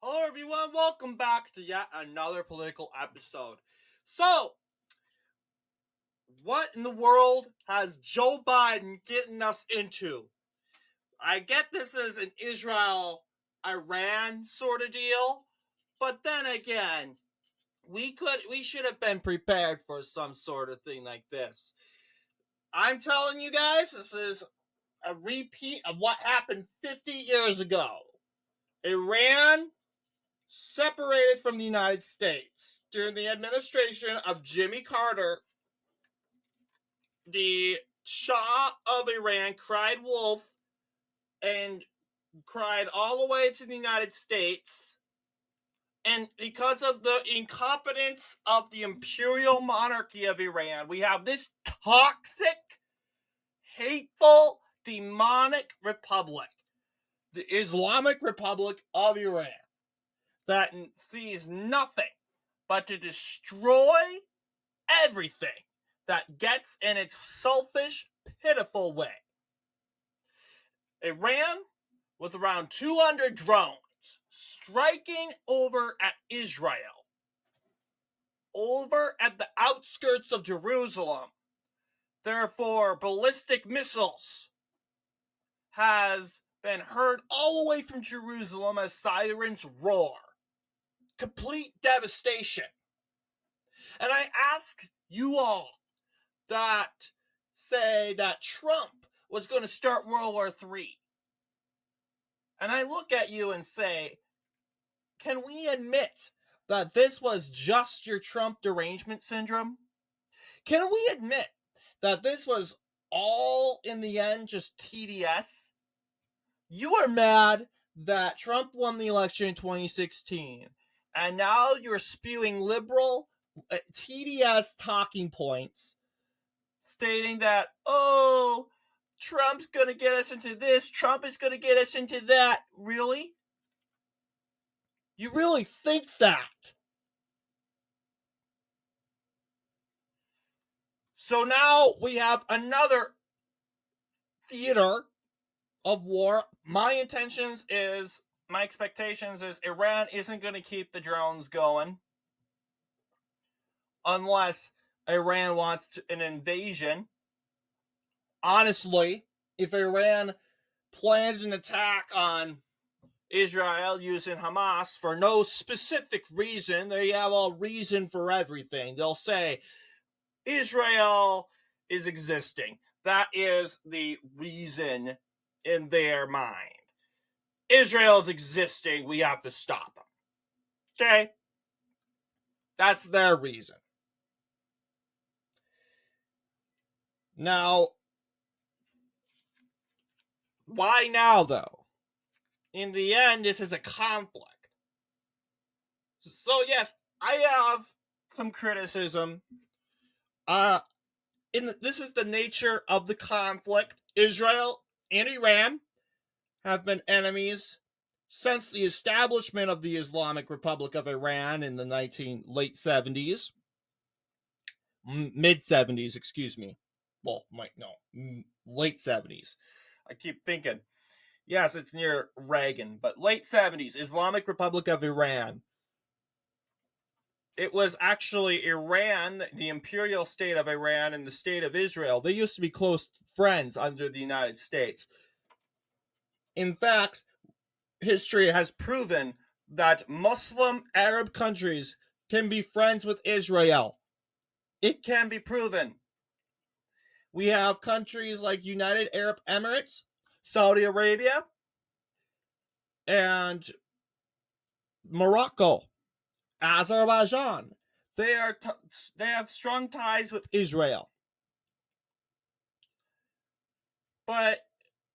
Hello, everyone. Welcome back to yet another political episode. So, what in the world has Joe Biden getting us into? I get this is an Israel-Iran sort of deal, but then again, we should have been prepared for some sort of thing like this. I'm telling you guys, this is a repeat of what happened 50 years ago. Iran separated from the United States during the administration of Jimmy Carter. The Shah of Iran cried wolf and cried all the way to the United States. And because of the incompetence of the imperial monarchy of Iran, we have this toxic, hateful, demonic republic, the Islamic Republic of Iran, that sees nothing but to destroy everything that gets in its selfish, pitiful way. Iran, with around 200 drones, striking over at Israel, over at the outskirts of Jerusalem. Therefore, ballistic missiles has been heard all the way from Jerusalem as sirens roar. Complete devastation. And I ask you all that say that Trump was going to start World War III. And I look at you and say, can we admit that this was just your Trump derangement syndrome? Can we admit that this was all in the end just TDS? You are mad that Trump won the election in 2016, and now you're spewing liberal TDS talking points stating that, oh, Trump's going to get us into this, Trump is going to get us into that. Really? You really think that? So now we have another theater of war. My expectations is Iran isn't going to keep the drones going unless Iran wants an invasion. Honestly, if Iran planned an attack on Israel using Hamas for no specific reason, they have a reason for everything. They'll say, Israel is existing. That is the reason in their mind. Israel's existing, we have to stop them. Okay? That's their reason. Now, why now, though? In the end, this is a conflict. So, yes, I have some criticism. This is the nature of the conflict. Israel and Iran have been enemies since the establishment of the Islamic Republic of Iran in the late 70s. Mid 70s, excuse me. Well, late 70s. I keep thinking, yes, it's near Reagan, but late 70s, Islamic Republic of Iran. It was actually Iran, the imperial state of Iran, and the state of Israel. They used to be close friends under the United States. In fact, history has proven that Muslim Arab countries can be friends with Israel. It can be proven. We have countries like United Arab Emirates, Saudi Arabia, and Morocco, Azerbaijan. They have strong ties with Israel. But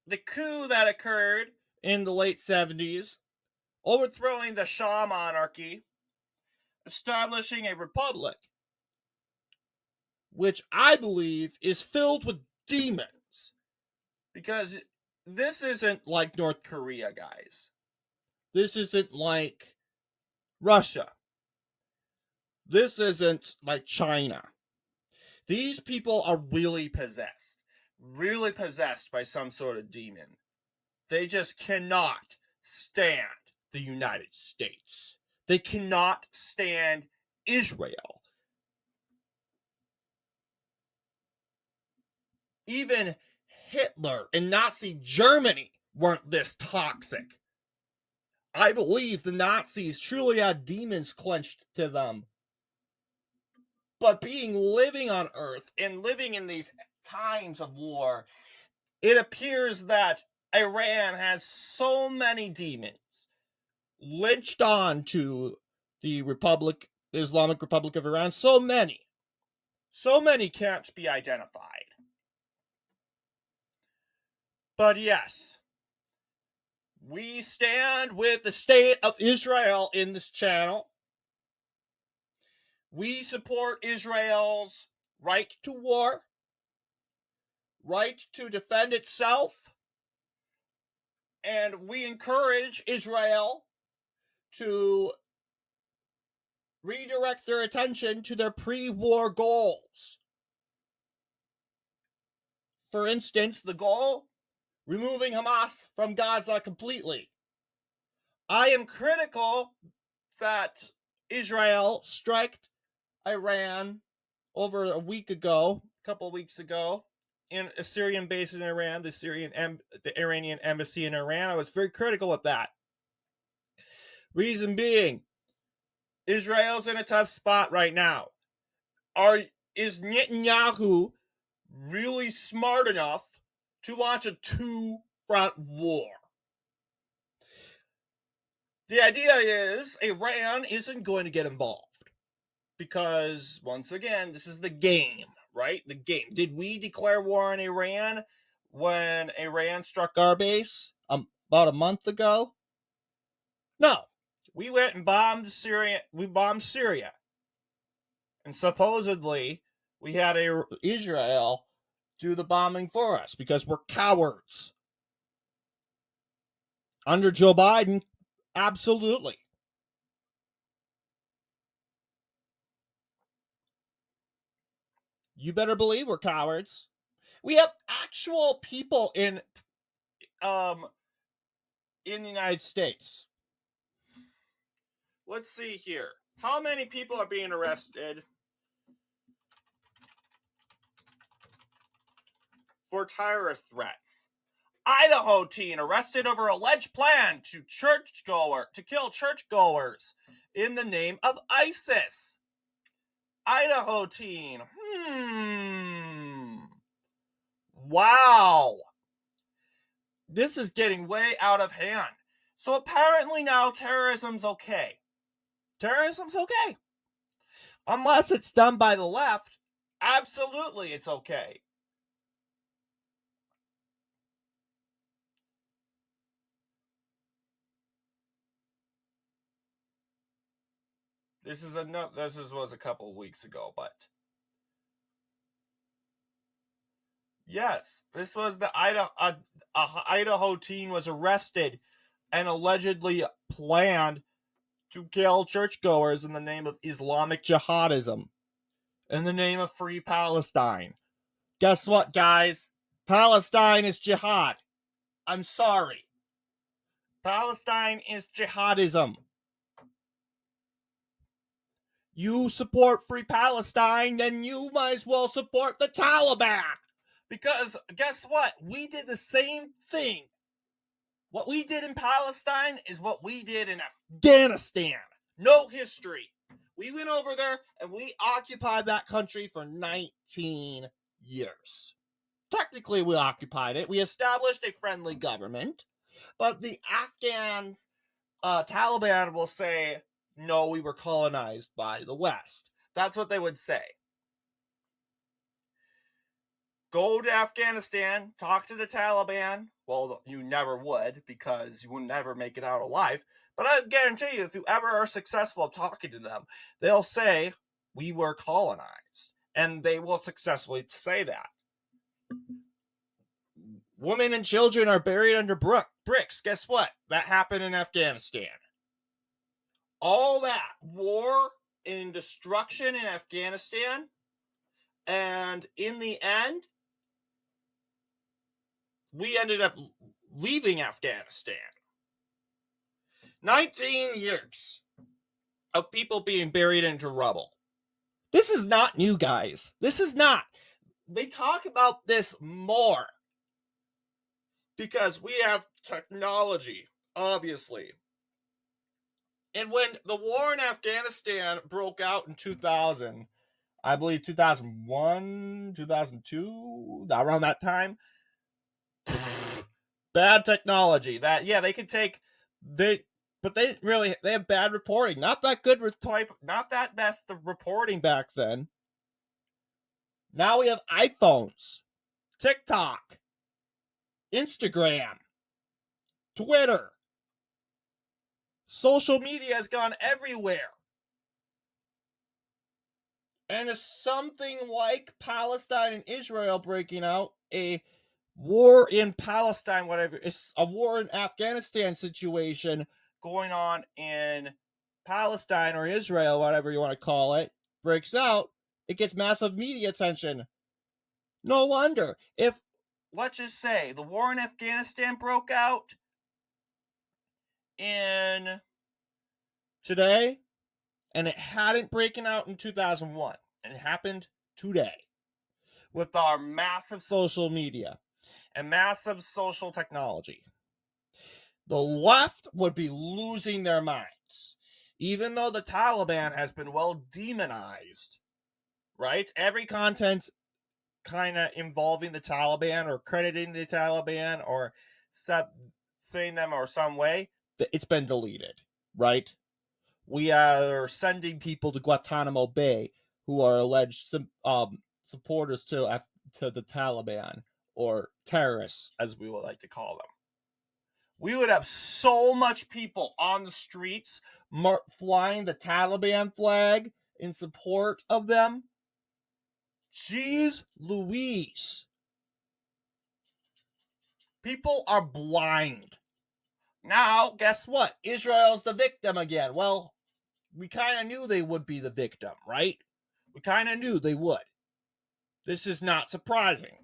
the coup that occurred in the late 70s, overthrowing the Shah monarchy, establishing a republic, which I believe is filled with demons. Because this isn't like North Korea, guys. This isn't like Russia. This isn't like China. These people are really possessed by some sort of demon. They just cannot stand the United States. They cannot stand Israel. Even Hitler and Nazi Germany weren't this toxic. I believe the Nazis truly had demons clenched to them. But living on Earth and living in these times of war, it appears that Iran has so many demons lynched on to the Islamic Republic of Iran. So many can't be identified. But yes, we stand with the state of Israel in this channel. We support Israel's right to war, right to defend itself, and we encourage Israel to redirect their attention to their pre-war goals. For instance, the goal, removing Hamas from Gaza completely. I am critical that Israel struck Iran over a couple weeks ago, in a Syrian base in Iran, the Iranian embassy in Iran. I was very critical of that. Reason being, Israel's in a tough spot right now. Is Netanyahu really smart enough to launch a two-front war? The idea is Iran isn't going to get involved because, once again, this is the game, right? The game. Did we declare war on Iran when Iran struck our base about a month ago? No. We went and bombed Syria. We bombed Syria. And supposedly, we had Israel do the bombing for us because we're cowards. Under Joe Biden, absolutely. You better believe we're cowards. We have actual people in the United States. Let's see here. How many people are being arrested for terrorist threats? Idaho teen arrested over alleged plan to kill churchgoers in the name of ISIS. Idaho teen. Wow. This is getting way out of hand. So apparently now terrorism's okay. Terrorism's okay. Unless it's done by the left, absolutely it's okay. This was a couple of weeks ago, but yes, this was the Idaho teen was arrested and allegedly planned to kill churchgoers in the name of Islamic jihadism, in the name of free Palestine. Guess what, guys? Palestine is jihad. I'm sorry. Palestine is jihadism. You support free Palestine, then you might as well support the Taliban. Because guess what? We did the same thing. What we did in Palestine is what we did in Afghanistan. No history. We went over there and we occupied that country for 19 years. Technically, we occupied it. We established a friendly government. But the Afghans, Taliban will say, no, we were colonized by the West. That's what they would say. Go to Afghanistan, talk to the Taliban. Well, you never would because you would never make it out alive. But I guarantee you, if you ever are successful at talking to them, they'll say, we were colonized. And they will successfully say that. Women and children are buried under bricks. Guess what? That happened in Afghanistan. All that war and destruction in Afghanistan, and in the end, we ended up leaving Afghanistan. 19 years of people being buried into rubble. This is not new, guys. This is not. They talk about this more because we have technology, obviously. And when the war in Afghanistan broke out in 2000, I believe 2001, 2002, around that time, bad technology. They could take but they didn't really. They have bad reporting. Not that good not that best the reporting back then. Now we have iPhones, TikTok, Instagram, Twitter. Social media has gone everywhere. And if something like Palestine and Israel breaking out, a war in Palestine, whatever, it's a war in Afghanistan situation going on in Palestine or Israel, whatever you want to call it, breaks out, it gets massive media attention. No wonder. If, let's just say, the war in Afghanistan broke out in today, and it hadn't broken out in 2001, and it happened today, with our massive social media and massive social technology, the left would be losing their minds. Even though the Taliban has been well demonized, right? Every content kind of involving the Taliban or crediting the Taliban or saying them or some way, it's been deleted, right? We are sending people to Guantanamo Bay who are alleged supporters to the Taliban, or terrorists, as we would like to call them. We would have so much people on the streets flying the Taliban flag in support of them. Jeez Louise. People are blind. Now, guess what? Israel's the victim again. Well, we kind of knew they would be the victim, right? We kind of knew they would. This is not surprising.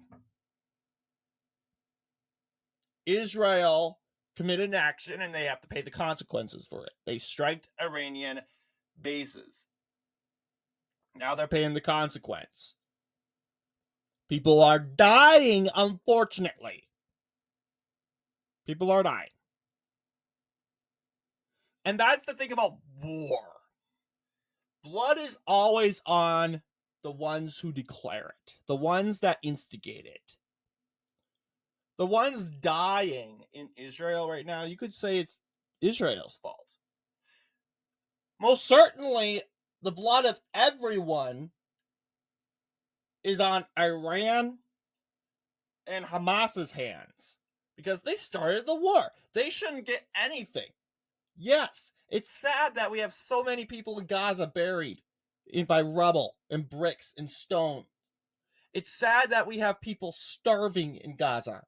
Israel committed an action and they have to pay the consequences for it. They striked Iranian bases. Now they're paying the consequence. People are dying, unfortunately. People are dying. And that's the thing about war. Blood is always on the ones who declare it, the ones that instigate it. The ones dying in Israel right now, you could say it's Israel's fault. Most certainly, the blood of everyone is on Iran and Hamas's hands because they started the war. They shouldn't get anything. Yes, it's sad that we have so many people in Gaza buried by rubble and bricks and stone. It's sad that we have people starving in Gaza.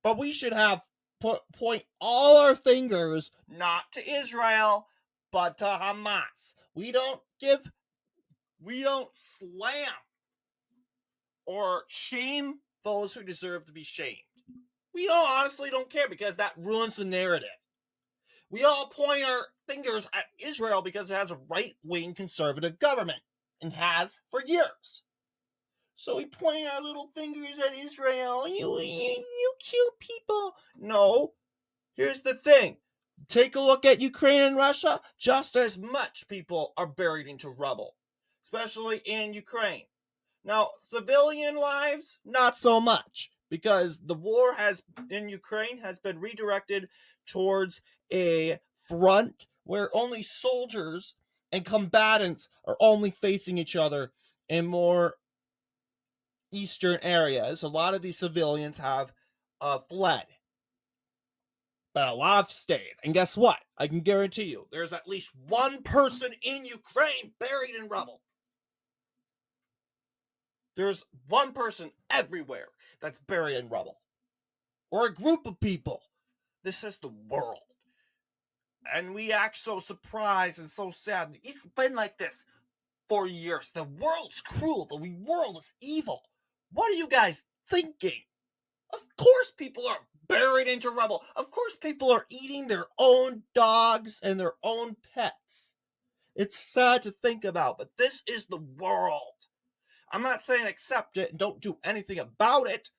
But we should have point all our fingers not to Israel, but to Hamas. We don't slam or shame those who deserve to be shamed. We honestly don't care because that ruins the narrative. We all point our fingers at Israel because it has a right-wing conservative government and has for years. So we point our little fingers at Israel. You cute people. No. Here's the thing. Take a look at Ukraine and Russia. Just as much people are buried into rubble, especially in Ukraine. Now, civilian lives, not so much, because the war in Ukraine has been redirected towards a front where only soldiers and combatants are only facing each other in more eastern areas. A lot of these civilians have fled, but a lot have stayed. And guess what? I can guarantee you there's at least one person in Ukraine buried in rubble. There's one person everywhere that's buried in rubble. Or a group of people. This is the world. And we act so surprised and so sad. It's been like this for years. The world's cruel. The world is evil. What are you guys thinking? Of course people are buried into rubble. Of course, people are eating their own dogs and their own pets. It's sad to think about, but this is the world. I'm not saying accept it and don't do anything about it,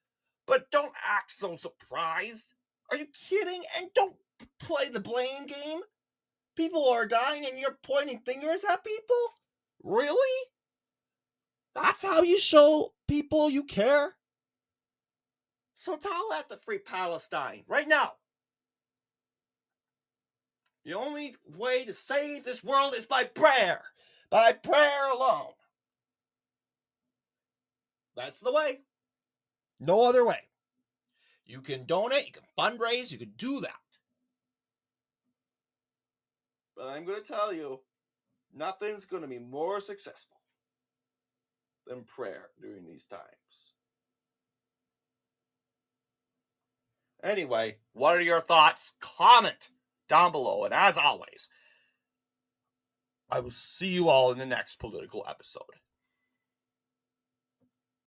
but don't act so surprised. Are you kidding? And don't play the blame game. People are dying and you're pointing fingers at people? Really? That's how you show people you care? So tell that to free Palestine right now. The only way to save this world is by prayer. By prayer alone. That's the way. No other way. You can donate, you can fundraise, you can do that. But I'm going to tell you, nothing's going to be more successful than prayer during these times. Anyway, what are your thoughts? Comment down below. And as always, I will see you all in the next political episode.